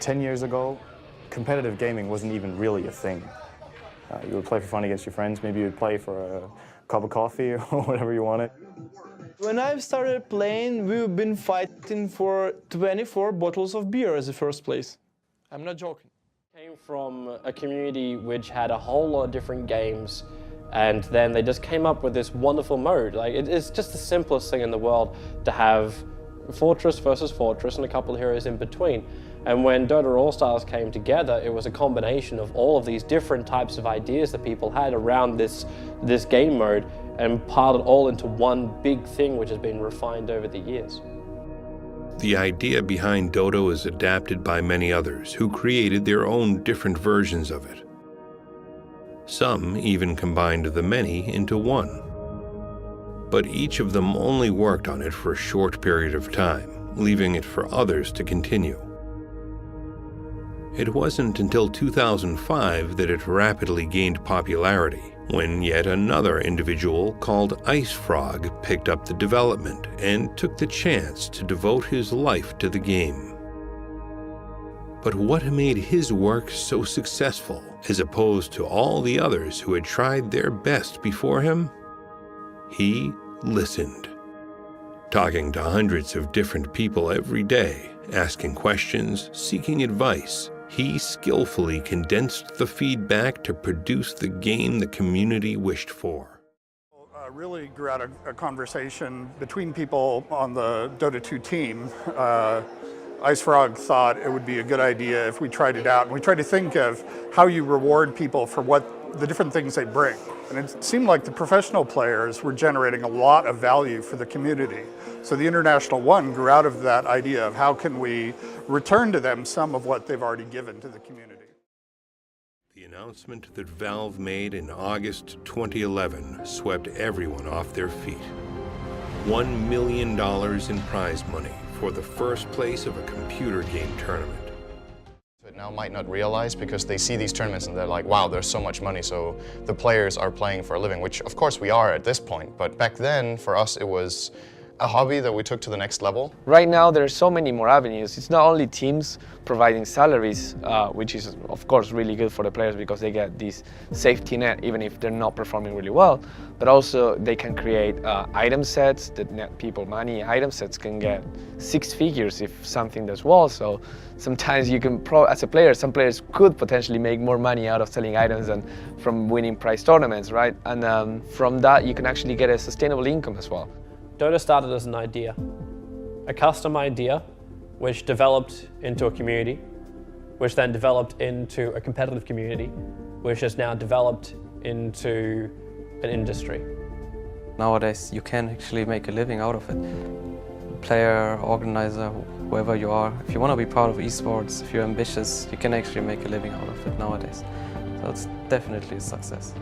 10 years ago, competitive gaming wasn't even really a thing. You would play for fun against your friends, maybe you would play for a cup of coffee or whatever you wanted. When I started playing, we've been fighting for 24 bottles of beer as the first place. I'm not joking. Came from a community which had a whole lot of different games, and then they just came up with this wonderful mode. Like, it's just the simplest thing in the world to have Fortress versus Fortress and a couple of heroes in between. And when Dota All-Stars came together, it was a combination of all of these different types of ideas that people had around this game mode and piled it all into one big thing which has been refined over the years. The idea behind Dota is adapted by many others who created their own different versions of it. Some even combined the many into one. But each of them only worked on it for a short period of time, leaving it for others to continue. It wasn't until 2005 that it rapidly gained popularity, when yet another individual called IceFrog picked up the development and took the chance to devote his life to the game. But what made his work so successful, as opposed to all the others who had tried their best before him? He listened. Talking to hundreds of different people every day, asking questions, seeking advice, he skillfully condensed the feedback to produce the game the community wished for. Really grew out a conversation between people on the Dota 2 team. IceFrog thought it would be a good idea if we tried it out, and we tried to think of how you reward people for what the different things they bring. And it seemed like the professional players were generating a lot of value for the community. So the International One grew out of that idea of how can we return to them some of what they've already given to the community. The announcement that Valve made in August 2011 swept everyone off their feet. $1 million in prize money for the first place of a computer game tournament. Now might not realize because they see these tournaments and they're like, wow, there's so much money, so the players are playing for a living, which of course we are at this point, but back then for us it was a hobby that we took to the next level. Right now there are so many more avenues. It's not only teams providing salaries, which is of course really good for the players because they get this safety net even if they're not performing really well, but also they can create item sets that net people money. Item sets can get 6 figures if something does well, so sometimes you can, as a player, some players could potentially make more money out of selling items than from winning prize tournaments, right? And from that you can actually get a sustainable income as well. Dota started as an idea, a custom idea which developed into a community, which then developed into a competitive community, which has now developed into an industry. Nowadays you can actually make a living out of it. Player, organizer, whoever you are, if you want to be part of esports, if you're ambitious, you can actually make a living out of it nowadays. So it's definitely a success.